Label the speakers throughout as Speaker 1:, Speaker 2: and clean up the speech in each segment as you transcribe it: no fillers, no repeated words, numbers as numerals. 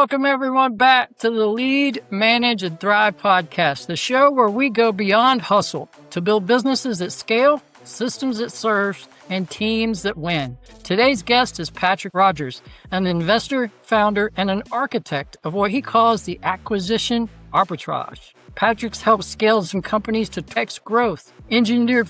Speaker 1: welcome everyone back to the Lead, Manage, and Thrive podcast, the show where we go beyond hustle to build businesses that scale, systems that serve, and teams that win. Today's guest is Patrick Rogers, an investor, founder, and an architect of what he calls the Acquisition Arbitrage. Patrick's helped scale some companies to X growth, engineered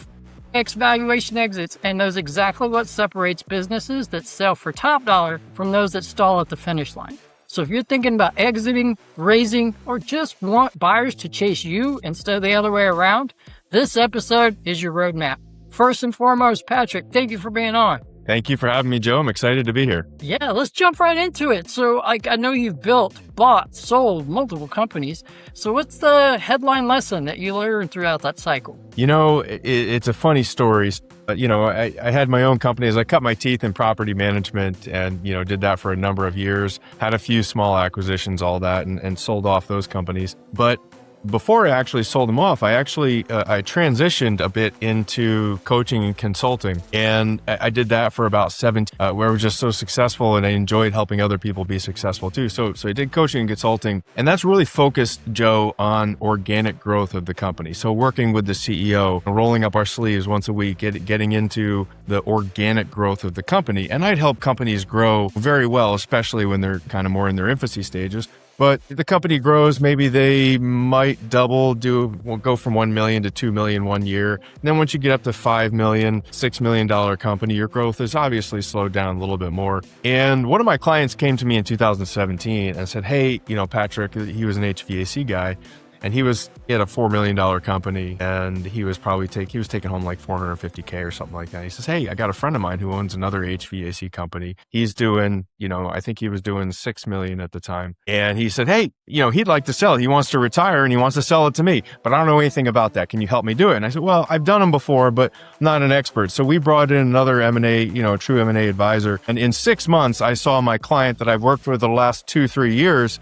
Speaker 1: X valuation exits, and knows exactly what separates businesses that sell for top dollar from those that stall at the finish line. So if you're thinking about exiting, raising, or just want buyers to chase you instead of the other way around, this episode is your roadmap. First and foremost, Patrick, thank you for being on.
Speaker 2: Thank you for having me, Joe. I'm excited to be here.
Speaker 1: Yeah, let's jump right into it. So I know you've built, bought, sold multiple companies. So what's the headline lesson that you learned throughout that cycle?
Speaker 2: You know, it's a funny story. I had my own companies. I cut my teeth in property management and, did that for a number of years, had a few small acquisitions, all that, and sold off those companies. But before I actually sold them off, I transitioned a bit into coaching and consulting. And I did that for about 17, where I was just so successful and I enjoyed helping other people be successful too. So I did coaching and consulting, and that's really focused, Joe, on organic growth of the company. So working with the CEO, rolling up our sleeves once a week, getting into the organic growth of the company. And I'd help companies grow very well, especially when they're kind of more in their infancy stages. But the company grows, maybe they might go from 1 million to 2 million 1 year. And then once you get up to 5 million, $6 million company, your growth is obviously slowed down a little bit more. And one of my clients came to me in 2017 and said, hey, Patrick, he was an HVAC guy. And he had a $4 million company, and he was taking home like $450K or something like that. He says, hey, I got a friend of mine who owns another HVAC company. He's doing, I think he was doing 6 million at the time. And he said, hey, he'd like to sell. He wants to retire and he wants to sell it to me, but I don't know anything about that. Can you help me do it? And I said, well, I've done them before, but I'm not an expert. So we brought in another M&A, true M&A advisor. And in 6 months, I saw my client that I've worked with the last 2-3 years,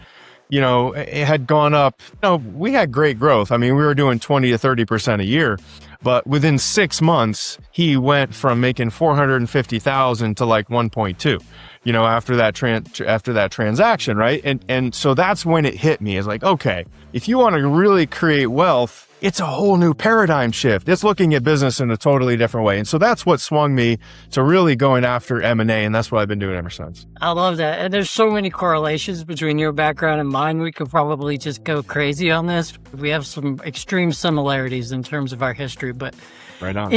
Speaker 2: it had gone up. We had great growth. I mean, we were doing 20 to 30% a year, but within 6 months, he went from making 450,000 to like 1.2, after that transaction, right? And so that's when it hit me. It's like, okay, if you want to really create wealth, it's a whole new paradigm shift. It's looking at business in a totally different way. And so that's what swung me to really going after M&A. And that's what I've been doing ever since.
Speaker 1: I love that. And there's so many correlations between your background and mine. We could probably just go crazy on this. We have some extreme similarities in terms of our history, but
Speaker 2: right on.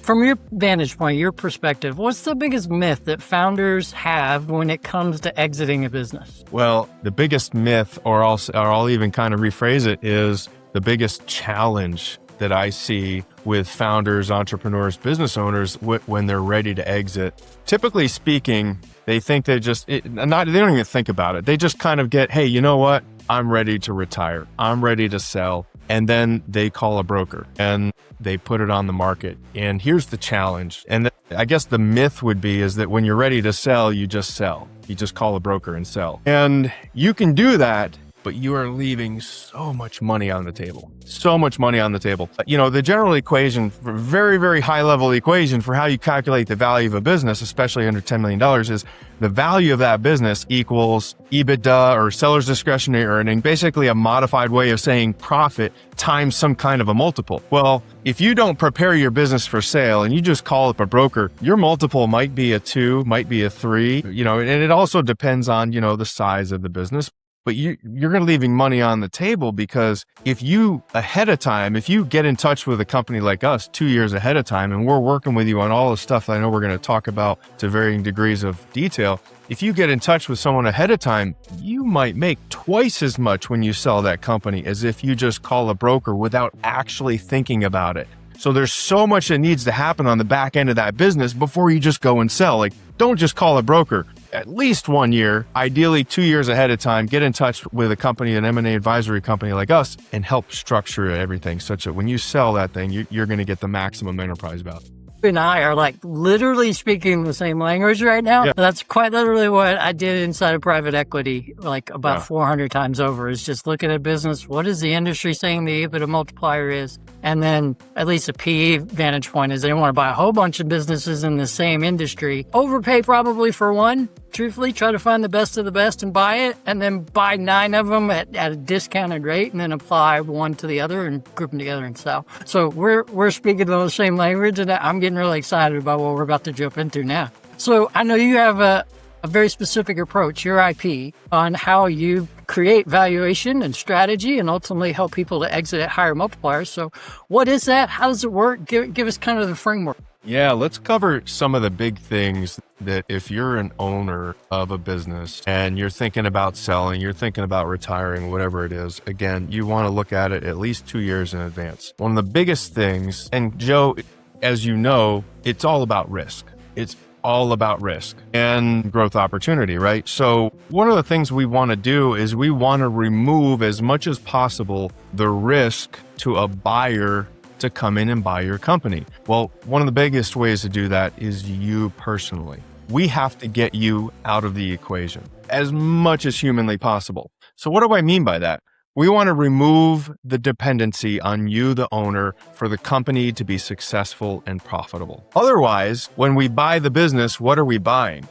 Speaker 1: From your vantage point, your perspective, what's the biggest myth that founders have when it comes to exiting a business?
Speaker 2: Well, the biggest myth, or I'll even kind of rephrase it, is the biggest challenge that I see with founders, entrepreneurs, business owners when they're ready to exit. Typically speaking, they think they don't even think about it. They just kind of get, hey, you know what? I'm ready to retire. I'm ready to sell. And then they call a broker and they put it on the market. And here's the challenge. And I guess the myth would be is that when you're ready to sell, you just sell. You just call a broker and sell. And you can do that, but you are leaving so much money on the table. So much money on the table. The general equation, very, very high level equation for how you calculate the value of a business, especially under $10 million, is the value of that business equals EBITDA, or seller's discretionary earning, basically a modified way of saying profit times some kind of a multiple. Well, if you don't prepare your business for sale and you just call up a broker, your multiple might be a 2, might be a 3, and it also depends on, the size of the business. But you're going to leaving money on the table, because if you get in touch with a company like us 2 years ahead of time, and we're working with you on all the stuff that I know we're going to talk about to varying degrees of detail, if you get in touch with someone ahead of time, you might make twice as much when you sell that company as if you just call a broker without actually thinking about it. So there's so much that needs to happen on the back end of that business before you just go and sell. Like, don't just call a broker. At least 1 year, ideally 2 years ahead of time, get in touch with a company, an M&A advisory company like us, and help structure everything such that when you sell that thing, you're going to get the maximum enterprise value.
Speaker 1: You and I are like literally speaking the same language right now.
Speaker 2: Yeah.
Speaker 1: That's quite literally what I did inside of private equity, like about 400 times over, is just looking at business. What is the industry saying the EBITDA multiplier is? And then at least a PE vantage point is they want to buy a whole bunch of businesses in the same industry, overpay probably for one, truthfully try to find the best of the best and buy it, and then buy 9 of them at a discounted rate, and then apply one to the other and group them together and sell. So we're speaking the same language, and I'm getting really excited about what we're about to jump into now. So I know you have a very specific approach, your IP, on how you create valuation and strategy and ultimately help people to exit at higher multipliers. So what is that? How does it work? Give us kind of the framework.
Speaker 2: Yeah, let's cover some of the big things that if you're an owner of a business and you're thinking about selling, you're thinking about retiring, whatever it is, again, you want to look at it at least 2 years in advance. One of the biggest things, and Joe, as you know, it's all about risk. It's all about risk and growth opportunity, right? So one of the things we want to do is we want to remove as much as possible the risk to a buyer to come in and buy your company. Well, one of the biggest ways to do that is you personally. We have to get you out of the equation as much as humanly possible. So what do I mean by that? We want to remove the dependency on you, the owner, for the company to be successful and profitable. Otherwise, when we buy the business, what are we buying?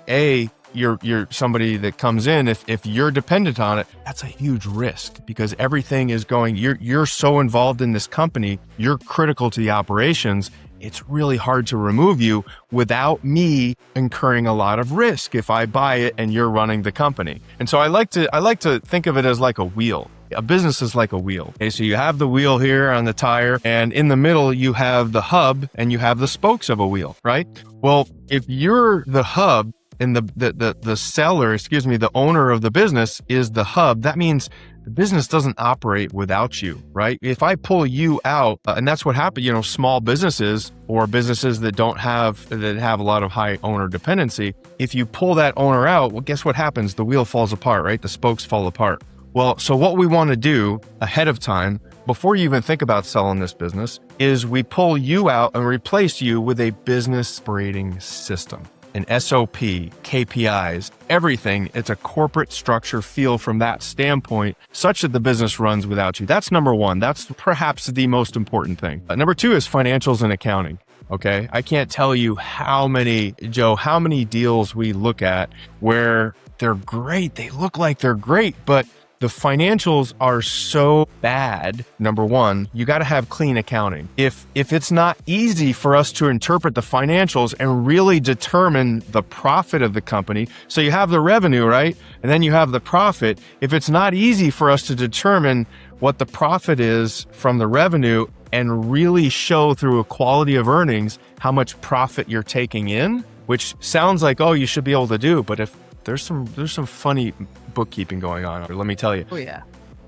Speaker 2: You're somebody that comes in. If you're dependent on it, that's a huge risk because everything is going, you're so involved in this company, you're critical to the operations. It's really hard to remove you without me incurring a lot of risk if I buy it and you're running the company. And so I like to think of it as like a wheel. A business is like a wheel. Okay, so you have the wheel here on the tire, and in the middle you have the hub and you have the spokes of a wheel, right? Well, if you're the hub and the seller, the owner of the business is the hub, that means the business doesn't operate without you, right? If I pull you out, and that's what happened, small businesses or businesses that have a lot of high owner dependency, if you pull that owner out, well, guess what happens? The wheel falls apart, right? The spokes fall apart. Well, so what we want to do ahead of time, before you even think about selling this business, is we pull you out and replace you with a business operating system, an SOP, KPIs, everything. It's a corporate structure feel from that standpoint, such that the business runs without you. That's number one. That's perhaps the most important thing. Number two is financials and accounting. Okay. I can't tell you how many deals we look at where they're great. They look like they're great, but the financials are so bad. Number one, you got to have clean accounting. If it's not easy for us to interpret the financials and really determine the profit of the company, so you have the revenue, right? And then you have the profit. If it's not easy for us to determine what the profit is from the revenue and really show through a quality of earnings how much profit you're taking in, which sounds like, oh, you should be able to do, but if there's some funny bookkeeping going on, let me tell you.
Speaker 1: Oh, yeah.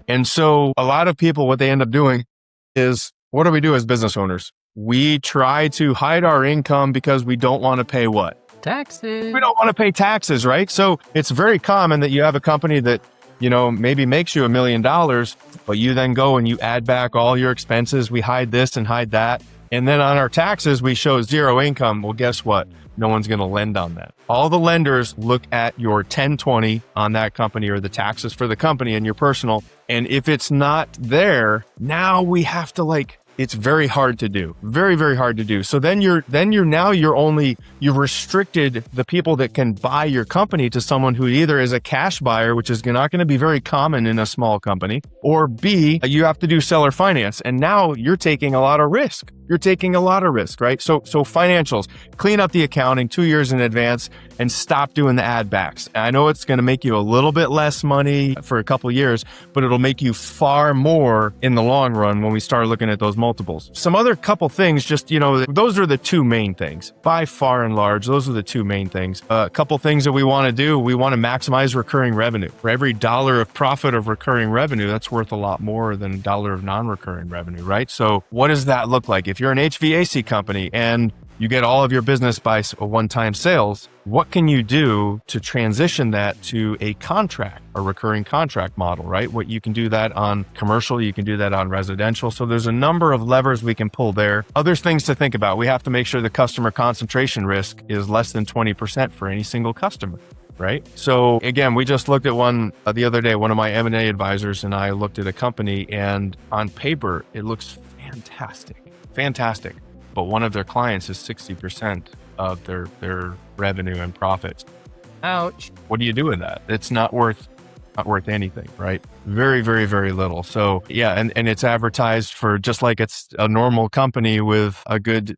Speaker 2: And so a lot of people, what they end up doing is, what do we do as business owners? We try to hide our income because we don't want to pay what?
Speaker 1: Taxes.
Speaker 2: We don't want to pay taxes, right? So it's very common that you have a company that, maybe makes you $1 million, but you then go and you add back all your expenses. We hide this and hide that. And then on our taxes, we show zero income. Well, guess what? No one's going to lend on that. All the lenders look at your 1020 on that company or the taxes for the company and your personal. And if it's not there, now we have to it's very hard to do. Very, very hard to do. So you've restricted the people that can buy your company to someone who either is a cash buyer, which is not going to be very common in a small company, or B, you have to do seller finance. And now you're taking a lot of risk. Right? So financials, clean up the accounting 2 years in advance and stop doing the add backs. I know it's going to make you a little bit less money for a couple of years, but it'll make you far more in the long run when we start looking at those multiples. Some other couple things, those are the two main things. By far and large, those are the two main things. A couple things that we want to do, we want to maximize recurring revenue. For every dollar of profit of recurring revenue, that's worth a lot more than a dollar of non-recurring revenue, right? So what does that look like? If you're an HVAC company and you get all of your business by one-time sales, what can you do to transition that to a recurring contract model, right? What you can do that on commercial, you can do that on residential. So there's a number of levers we can pull there. Other things to think about. We have to make sure the customer concentration risk is less than 20% for any single customer, right? So again, we just looked at one the other day. One of my M&A advisors and I looked at a company, and on paper, it looks fantastic. But one of their clients is 60% of their revenue and profits.
Speaker 1: Ouch.
Speaker 2: What do you do with that? It's not worth anything, right? Very, very, very little. So yeah, and it's advertised for just like it's a normal company with a good,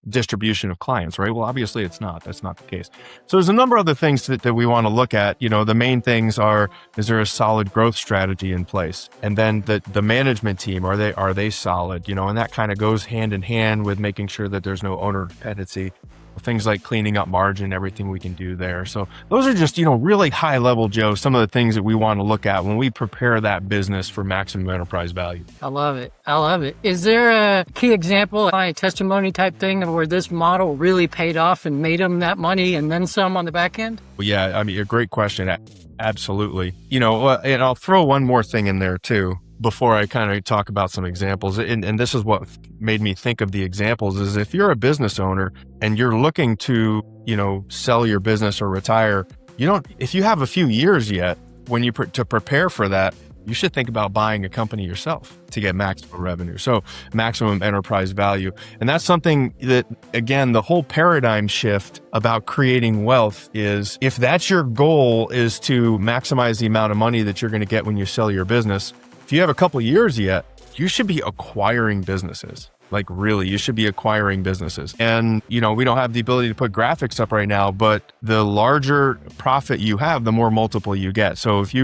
Speaker 2: distribution of clients, right? Well, obviously it's not. That's not the case. So there's a number of other things that we want to look at. The main things are, is there a solid growth strategy in place? And then the management team, are they solid? And that kind of goes hand in hand with making sure that there's no owner dependency. Things like cleaning up margin, everything we can do there. So those are just, really high level, Joe, some of the things that we want to look at when we prepare that business for maximum enterprise value.
Speaker 1: I love it. Is there a key example, a testimony type thing where this model really paid off and made them that money and then some on the back end?
Speaker 2: Well, yeah, I mean, a great question. Absolutely. And I'll throw one more thing in there too, before I kind of talk about some examples. And this is what made me think of the examples, is if you're a business owner and you're looking to, sell your business or retire, if you have a few years yet, to prepare for that, you should think about buying a company yourself to get maximum revenue. So maximum enterprise value. And that's something that, again, the whole paradigm shift about creating wealth is, if that's your goal, is to maximize the amount of money that you're going to get when you sell your business, if you have a couple of years yet, you should be acquiring businesses. Like really, you should be acquiring businesses. And, we don't have the ability to put graphics up right now, but the larger profit you have, the more multiple you get. So if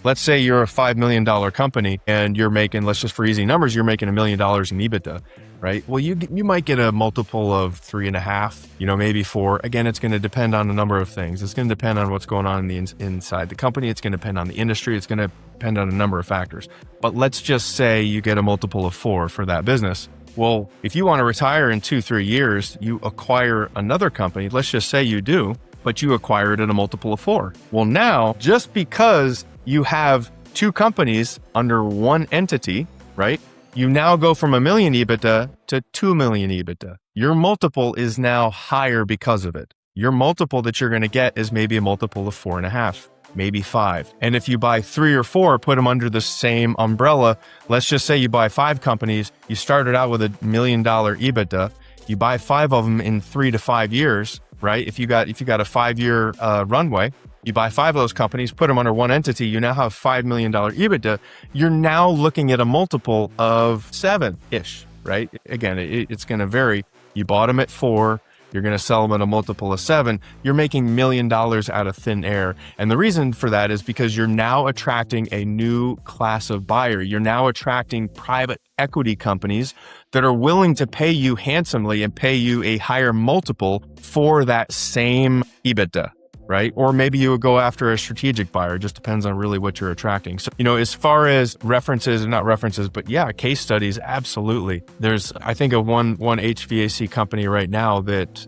Speaker 2: let's say you're a $5 million company and you're making, let's just for easy numbers, you're making $1 million in EBITDA, right? Well, you might get a multiple of 3.5, maybe 4. Again, it's going to depend on a number of things. It's going to depend on what's going on inside the company. It's going to depend on the industry. It's going to depend on a number of factors. But let's just say you get a multiple of 4 for that business. Well, if you want to retire in 2-3 years, you acquire another company. Let's just say you do, but you acquire it at a multiple of 4. Well, now, just because you have 2 companies under one entity, right? You now go from $1 million EBITDA to $2 million EBITDA. Your multiple is now higher because of it. Your multiple that you're going to get is maybe a multiple of 4.5. Maybe 5. And if you buy 3 or 4, put them under the same umbrella. Let's just say you buy 5 companies. You started out with $1 million EBITDA. You buy 5 of them in 3 to 5 years, right? If you got a 5-year runway, you buy 5 of those companies, put them under one entity. You now have $5 million EBITDA. You're now looking at a multiple of 7-ish, right? Again, it's going to vary. You bought them at 4. You're going to sell them at a multiple of 7. You're making $1 million out of thin air. And the reason for that is because you're now attracting a new class of buyer. You're now attracting private equity companies that are willing to pay you handsomely and pay you a higher multiple for that same EBITDA, right? Or maybe you would go after a strategic buyer. It just depends on really what you're attracting. So, as far as not references, but yeah, case studies, absolutely. There's, I think of one HVAC company right now that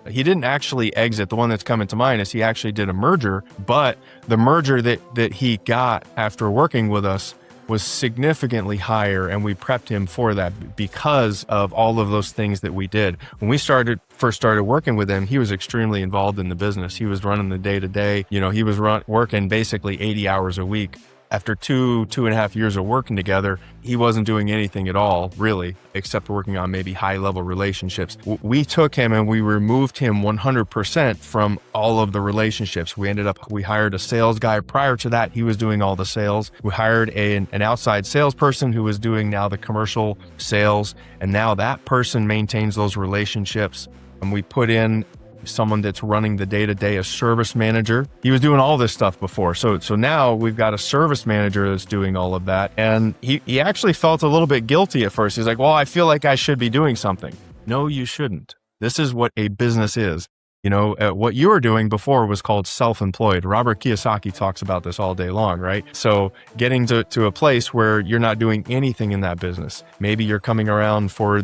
Speaker 2: he didn't actually exit. The one that's coming to mind is he actually did a merger, but the merger that he got after working with us was significantly higher, and we prepped him for that because of all of those things that we did. When we first started working with him, he was extremely involved in the business. He was running the day-to-day. He was working basically 80 hours a week. After 2.5 years of working together, he wasn't doing anything at all, really, except working on maybe high-level relationships. We took him and we removed him 100% from all of the relationships. We hired a sales guy. Prior to that, he was doing all the sales. We hired an outside salesperson who was doing now the commercial sales, and now that person maintains those relationships. And we put in someone that's running the day-to-day, a service manager. He was doing all this stuff before. So now we've got a service manager that's doing all of that. And he actually felt a little bit guilty at first. He's like, well, I feel like I should be doing something. No, you shouldn't. This is what a business is. What you were doing before was called self-employed. Robert Kiyosaki talks about this all day long, right? So getting to a place where you're not doing anything in that business. Maybe you're coming around for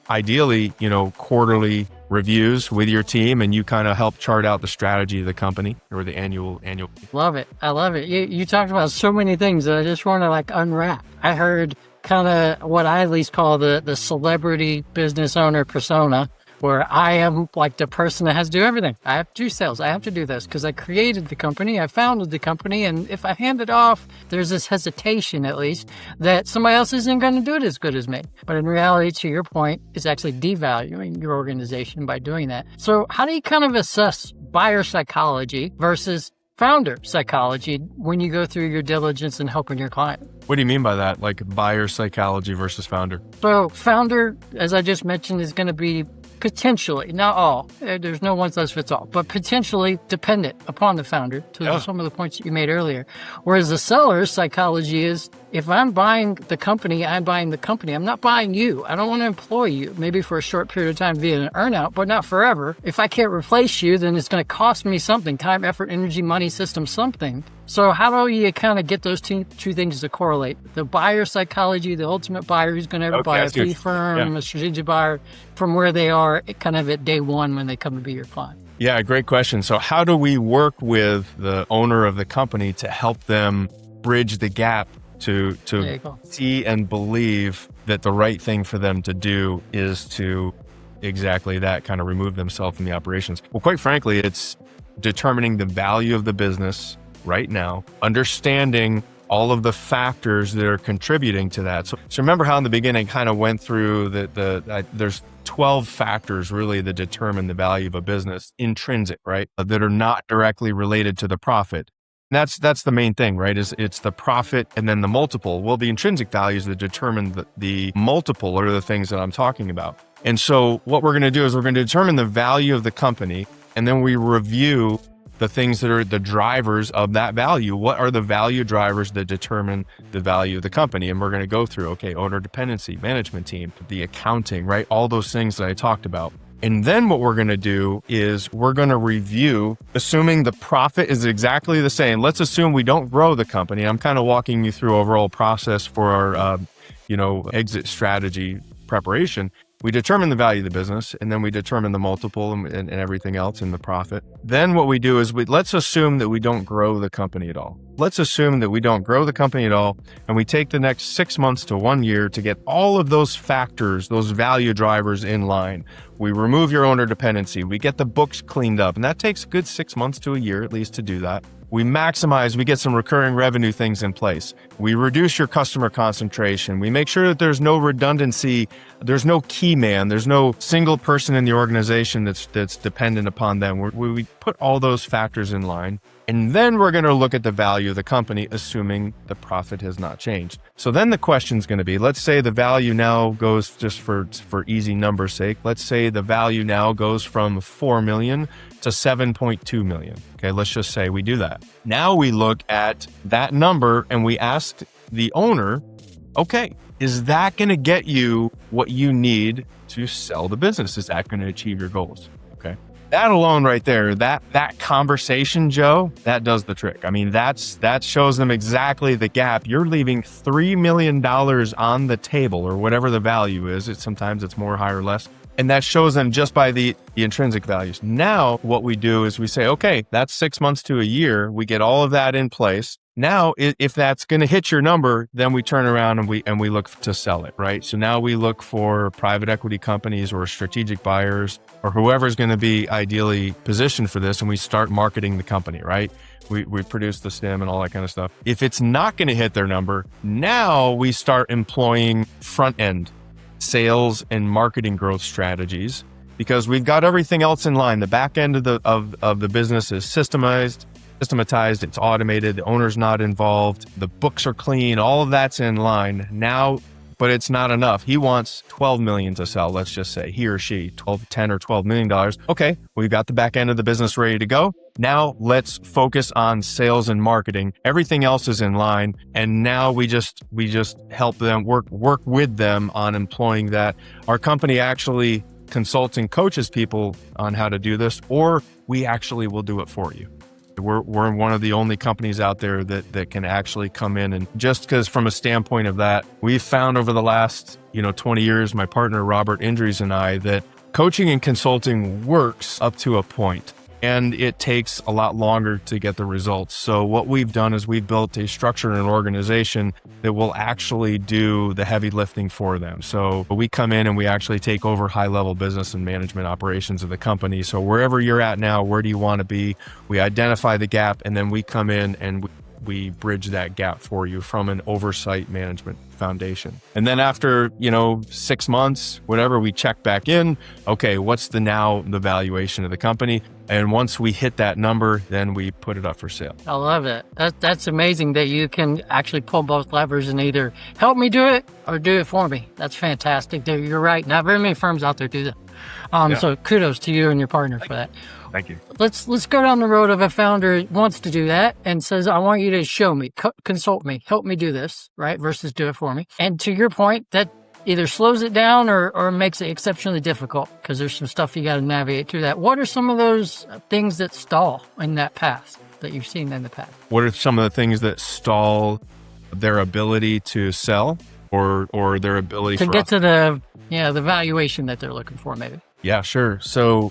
Speaker 2: ideally, quarterly reviews with your team, and you kind of help chart out the strategy of the company or the annual.
Speaker 1: Love it. I love it. You talked about so many things that I just want to unwrap. I heard kind of what I at least call the celebrity business owner persona, where I am like the person that has to do everything. I have to do sales. I have to do this because I created the company. I founded the company. And if I hand it off, there's this hesitation, at least, that somebody else isn't going to do it as good as me. But in reality, to your point, it's actually devaluing your organization by doing that. So how do you kind of assess buyer psychology versus founder psychology when you go through your diligence and helping your client?
Speaker 2: What do you mean by that? Like buyer psychology versus founder?
Speaker 1: So founder, as I just mentioned, is going to be potentially, not all, there's no one size fits all, but potentially dependent upon the founder to some of the points that you made earlier. Whereas the seller's psychology is, if I'm buying the company, I'm buying the company. I'm not buying you. I don't want to employ you, maybe for a short period of time via an earnout, but not forever. If I can't replace you, then it's going to cost me something, time, effort, energy, money, system, something. So how do you kind of get those two things to correlate? The buyer psychology, the ultimate buyer who's going to ever buy a PE firm, a strategic buyer, from where they are kind of at day one when they come to be your client.
Speaker 2: Yeah, great question. So how do we work with the owner of the company to help them bridge the gap to see and believe that the right thing for them to do is to exactly that, kind of remove themselves from the operations? Well, quite frankly, it's determining the value of the business right now, understanding all of the factors that are contributing to that. So remember how in the beginning kind of went through there's 12 factors really that determine the value of a business, intrinsic, right? That are not directly related to the profit. That's the main thing, right? It's the profit and then the multiple. Well, the intrinsic values that determine the multiple are the things that I'm talking about. And so what we're going to do is we're going to determine the value of the company, and then we review the things that are the drivers of that value. What are the value drivers that determine the value of the company? And we're going to go through, okay, owner dependency, management team, the accounting, right? All those things that I talked about. And then what we're going to do is we're going to review, assuming the profit is exactly the same. Let's assume we don't grow the company. I'm kind of walking you through overall process for our, exit strategy preparation. We determine the value of the business, and then we determine the multiple and everything else in the profit. Then what we do is let's assume that we don't grow the company at all. Let's assume that we don't grow the company at all, and we take the next 6 months to 1 year to get all of those factors, those value drivers in line. We remove your owner dependency. We get the books cleaned up, and that takes a good 6 months to a year at least to do that. We maximize, we get some recurring revenue things in place. We reduce your customer concentration. We make sure that there's no redundancy. There's no key man. There's no single person in the organization that's dependent upon them. We put all those factors in line. And then we're going to look at the value of the company, assuming the profit has not changed. So then the question is going to be, let's say the value now goes, just for easy numbers' sake, let's say the value now goes from 4 million to 7.2 million. Okay, let's just say we do that. Now we look at that number and we ask the owner, okay, is that going to get you what you need to sell the business? Is that going to achieve your goals? Okay. That alone right there, that conversation, Joe, that does the trick. I mean, that shows them exactly the gap. You're leaving $3 million on the table, or whatever the value is. Sometimes it's more, higher, less. And that shows them just by the intrinsic values. Now, what we do is we say, okay, that's 6 months to a year. We get all of that in place. Now, if that's going to hit your number, then we turn around and we look to sell it, right? So now we look for private equity companies or strategic buyers or whoever's going to be ideally positioned for this, and we start marketing the company, right? We produce the STIM and all that kind of stuff. If it's not going to hit their number, now we start employing front end sales and marketing growth strategies, because we've got everything else in line. The back end of the business is systematized, it's automated, the owner's not involved, the books are clean, all of that's in line now. But it's not enough. He wants 12 million to sell. Let's just say he or she, 10 or $12 million. Okay, we've got the back end of the business ready to go. Now let's focus on sales and marketing. Everything else is in line. And now we just help them work with them on employing that. Our company actually consults and coaches people on how to do this, or we actually will do it for you. We're one of the only companies out there that can actually come in, and just because from a standpoint of that, we've found over the last 20 years, my partner Robert Indries and I, that coaching and consulting works up to a point. and it takes a lot longer to get the results. So what we've done is we've built a structure and an organization that will actually do the heavy lifting for them. So we come in and we actually take over high-level business and management operations of the company. So wherever you're at now, where do you want to be? We identify the gap, and then we come in and we bridge that gap for you from an oversight management foundation. And then after, 6 months, whatever, we check back in. Okay, what's the valuation of the company? And once we hit that number, then we put it up for sale.
Speaker 1: I love it. That's amazing that you can actually pull both levers and either help me do it or do it for me. That's fantastic. You're right. Not very many firms out there do that. So kudos to you and your partner for that.
Speaker 2: Thank you.
Speaker 1: Let's go down the road of a founder wants to do that and says, I want you to show me, consult me, help me do this, right? Versus do it for me. And to your point, that either slows it down or makes it exceptionally difficult because there's some stuff you got to navigate through that. What are some of those things that stall in that path that you've seen in the past?
Speaker 2: What are some of the things that stall their ability to sell or their ability
Speaker 1: to get to the valuation that they're looking for, maybe?
Speaker 2: Yeah, sure. So,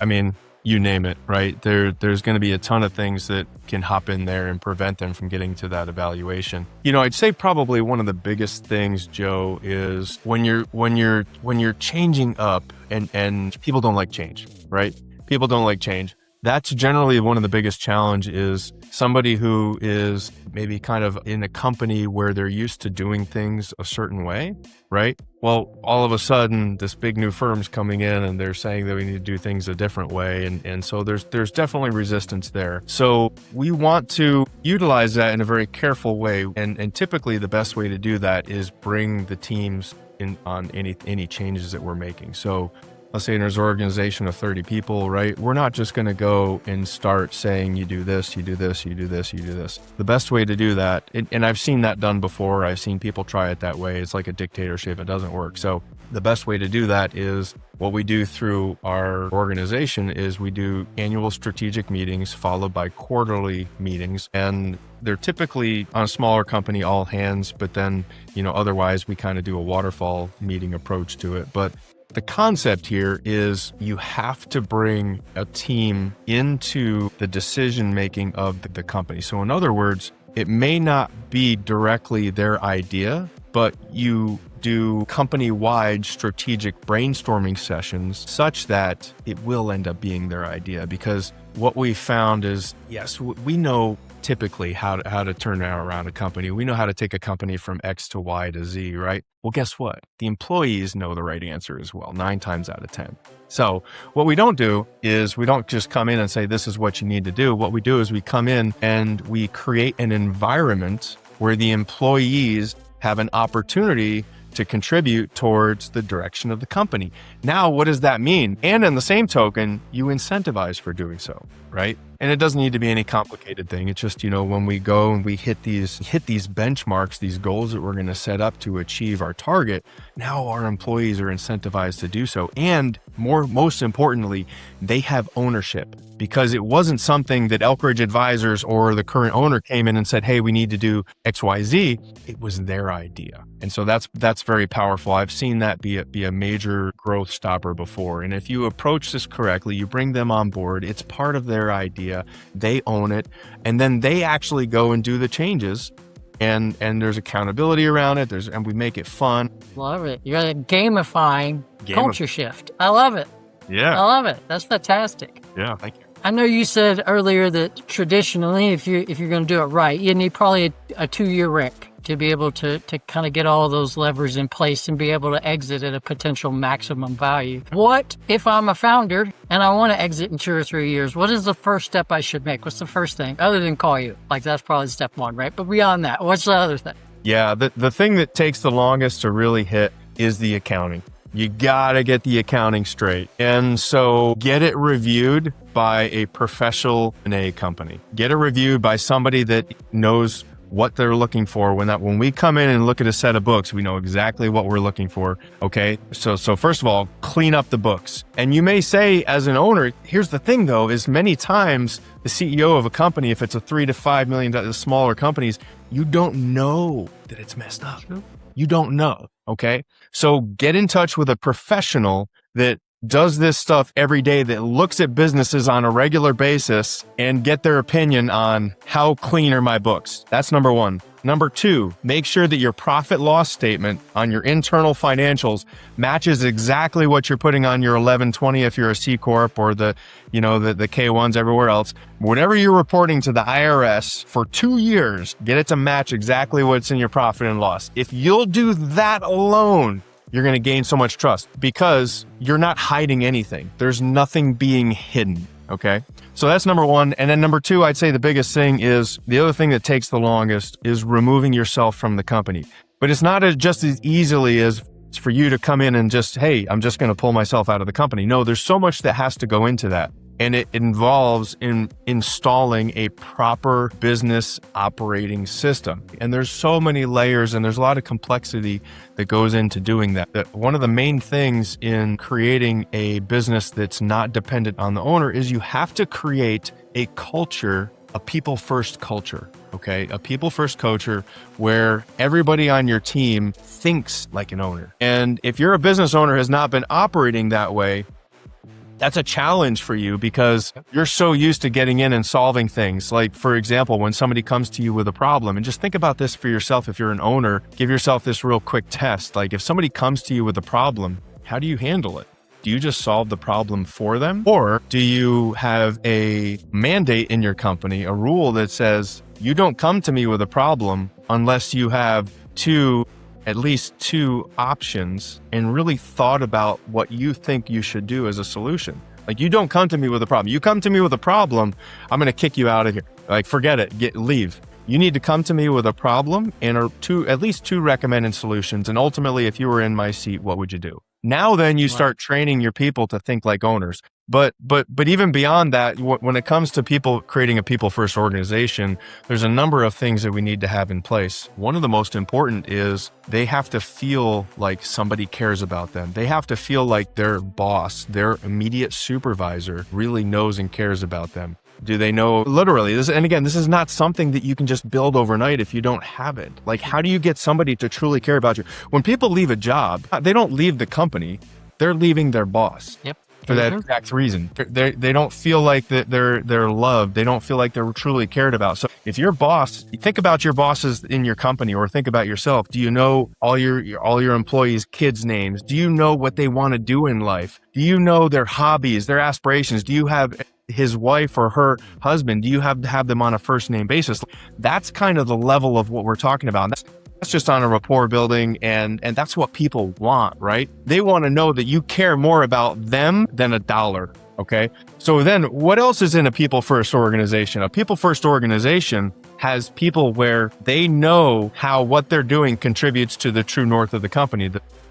Speaker 2: you name it, right? There's going to be a ton of things that can hop in there and prevent them from getting to that evaluation. I'd say probably one of the biggest things, Joe, is when you're changing up and people don't like change, right? People don't like change. That's generally one of the biggest challenge is somebody who is maybe kind of in a company where they're used to doing things a certain way, right? Well, all of a sudden, this big new firm's coming in and they're saying that we need to do things a different way. And so there's definitely resistance there. So we want to utilize that in a very careful way. And typically the best way to do that is bring the teams in on any changes that we're making. So let's say there's an organization of 30 people, right? We're not just going to go and start saying, you do this, you do this, you do this, you do this. The best way to do that, and I've seen that done before. I've seen people try it that way. It's like a dictatorship. It doesn't work. So the best way to do that is what we do through our organization is we do annual strategic meetings followed by quarterly meetings. And they're typically on a smaller company, all hands, but then, otherwise we kind of do a waterfall meeting approach to it. But the concept here is you have to bring a team into the decision-making of the company. So in other words, it may not be directly their idea, but you do company-wide strategic brainstorming sessions such that it will end up being their idea. Because what we found is, yes, we know typically how to turn around a company. We know how to take a company from X to Y to Z, right? Well, guess what? The employees know the right answer as well, 9 times out of 10. So what we don't do is we don't just come in and say, this is what you need to do. What we do is we come in and we create an environment where the employees have an opportunity to contribute towards the direction of the company. Now, what does that mean? And in the same token, you incentivize for doing so, right? And it doesn't need to be any complicated thing. It's just, when we go and we hit these benchmarks, these goals that we're going to set up to achieve our target, now our employees are incentivized to do so. And most importantly, they have ownership, because it wasn't something that Elkridge Advisors or the current owner came in and said, hey, we need to do XYZ. It was their idea. And so that's very powerful. I've seen that be a major growth stopper before. And if you approach this correctly, you bring them on board, it's part of their idea, they own it, and then they actually go and do the changes. And there's accountability around it. And we make it fun.
Speaker 1: Love it. You're gamifying culture shift. I love it.
Speaker 2: Yeah.
Speaker 1: I love it. That's fantastic.
Speaker 2: Yeah. Thank you.
Speaker 1: I know you said earlier that traditionally, if you're going to do it right, you need probably a 2-year rec to be able to kind of get all of those levers in place and be able to exit at a potential maximum value. What if I'm a founder and I want to exit in 2 or 3 years? What is the first step I should make? What's the first thing other than call you? Like, that's probably step 1, right? But beyond that, what's the other thing?
Speaker 2: Yeah, the thing that takes the longest to really hit is the accounting. You gotta get the accounting straight. And so get it reviewed by a professional M&A company. Get it reviewed by somebody that knows what they're looking for. When we come in and look at a set of books, we know exactly what we're looking for. Okay. So first of all, clean up the books. And you may say as an owner, here's the thing though, is many times the CEO of a company, if it's a $3 to $5 million smaller companies, you don't know that it's messed up. You don't know. Okay. So get in touch with a professional that does this stuff every day, that looks at businesses on a regular basis and get their opinion on how clean are my books. That's number one. Number two, make sure that your profit loss statement on your internal financials matches exactly what you're putting on your 1120 if you're a C Corp, or the K1s everywhere else. Whatever you're reporting to the IRS for 2 years, get it to match exactly what's in your profit and loss. If you'll do that alone, you're going to gain so much trust, because you're not hiding anything. There's nothing being hidden. Okay. So that's number one. And then number two, I'd say the biggest thing is, the other thing that takes the longest is removing yourself from the company. But it's not just as easily as for you to come in and just, hey, I'm just going to pull myself out of the company. No, there's so much that has to go into that. And it involves installing a proper business operating system. And there's so many layers, and there's a lot of complexity that goes into doing that. One of the main things in creating a business that's not dependent on the owner is you have to create a culture, a people-first culture, okay? A people-first culture where everybody on your team thinks like an owner. And if you're a business owner who has not been operating that way, that's a challenge for you, because you're so used to getting in and solving things. Like, for example, when somebody comes to you with a problem, and just think about this for yourself. If you're an owner, give yourself this real quick test. Like, if somebody comes to you with a problem, how do you handle it? Do you just solve the problem for them? Or do you have a mandate in your company, a rule that says, you don't come to me with a problem unless you have at least two options and really thought about what you think you should do as a solution. Like, you don't come to me with a problem. You come to me with a problem, I'm going to kick you out of here. Like, forget it, leave. You need to come to me with a problem and at least two recommended solutions. And ultimately, if you were in my seat, what would you do? Now then you start training your people to think like owners. But even beyond that, when it comes to creating a people-first organization, there's a number of things that we need to have in place. One of the most important is they have to feel like somebody cares about them. They have to feel like their boss, their immediate supervisor, really knows and cares about them. Do they know literally this? And again, this is not something that you can just build overnight if you don't have it. Like, how do you get somebody to truly care about you? When people leave a job, they don't leave the company, they're leaving their boss.
Speaker 1: Yep.
Speaker 2: For that exact reason. They don't feel like that they're loved. They don't feel like they're truly cared about. So if your boss, think about your bosses in your company, or think about yourself. Do you know all your employees' kids' names? Do you know what they want to do in life? Do you know their hobbies, their aspirations? Do you have his wife or her husband? Do you have to have them on a first name basis? That's kind of the level of what we're talking about. That's just on a rapport building, and that's what people want, right? They want to know that you care more about them than a dollar, okay? So then what else is in a people-first organization? A people-first organization has people where they know how what they're doing contributes to the true north of the company,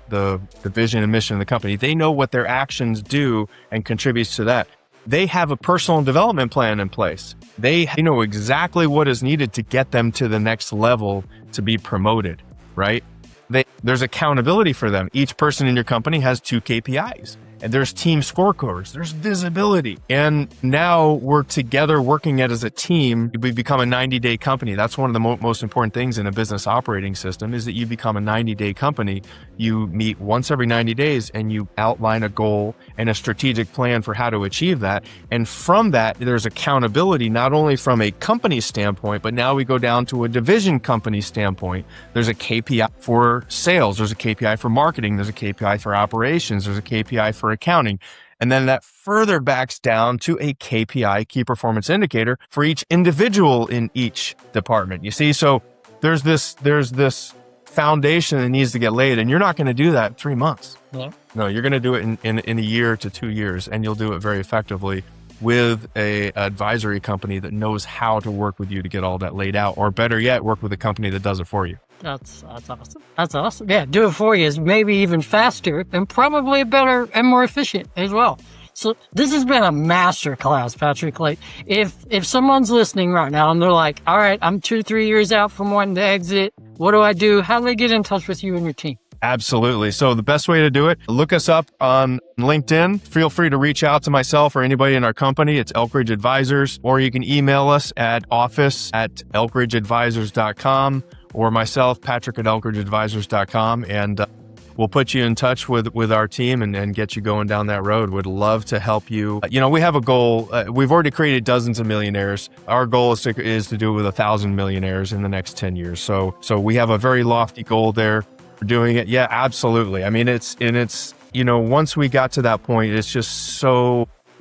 Speaker 2: the vision and mission of the company. They know what their actions do and contributes to that. They have a personal development plan in place. They know exactly what is needed to get them to the next level to be promoted, right? There's accountability for them. Each person in your company has 2 KPIs. And there's team scorecards, there's visibility. And now we're together working as a team. We become a 90-day company. That's one of the most important things in a business operating system, is that you become a 90-day company. You meet once every 90 days and you outline a goal and a strategic plan for how to achieve that. And from that, there's accountability, not only from a company standpoint, but now we go down to a division company standpoint. There's a KPI for sales. There's a KPI for marketing. There's a KPI for operations. There's a KPI for accounting. And then that further backs down to a KPI, key performance indicator, for each individual in each department. You see, so there's this foundation that needs to get laid, and you're not going to do that in 3 months.
Speaker 1: Yeah.
Speaker 2: No, you're going to do it in a year to 2 years, and you'll do it very effectively with a advisory company that knows how to work with you to get all that laid out, or better yet, work with a company that does it for you.
Speaker 1: That's awesome. That's awesome. Yeah, do it for you is maybe even faster and probably better and more efficient as well. So this has been a masterclass, Patrick. Like, if someone's listening right now and they're like, all right, I'm 2-3 years out from wanting to exit, what do I do? How do they get in touch with you and your team?
Speaker 2: Absolutely. So the best way to do it, look us up on LinkedIn. Feel free to reach out to myself or anybody in our company. It's Elkridge Advisors, or you can email us at office@elkridgeadvisors.com, or myself, Patrick@elkridgeadvisors.com. And we'll put you in touch with our team and get you going down that road. Would love to help you. We have a goal. We've already created dozens of millionaires. Our goal is to do it with 1,000 millionaires in the next 10 years. So we have a very lofty goal there. We're doing it. Yeah, absolutely. I mean, it's once we got to that point,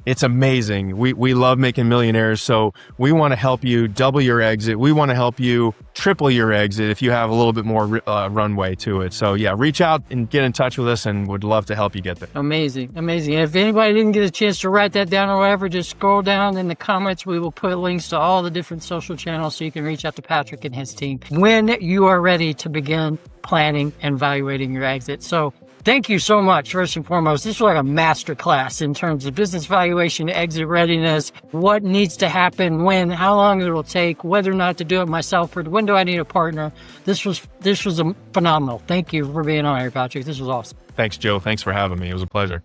Speaker 2: it's amazing. We love making millionaires. So we want to help you double your exit. We want to help you triple your exit if you have a little bit more runway to it. So yeah, reach out and get in touch with us, and would love to help you get there.
Speaker 1: Amazing. And if anybody didn't get a chance to write that down or whatever, just scroll down in the comments. We will put links to all the different social channels so you can reach out to Patrick and his team when you are ready to begin planning and evaluating your exit. So thank you so much. First and foremost, this was like a masterclass in terms of business valuation, exit readiness, what needs to happen, when, how long it will take, whether or not to do it myself, or when do I need a partner. This was phenomenal. Thank you for being on here, Patrick. This was awesome.
Speaker 2: Thanks, Joe. Thanks for having me. It was a pleasure.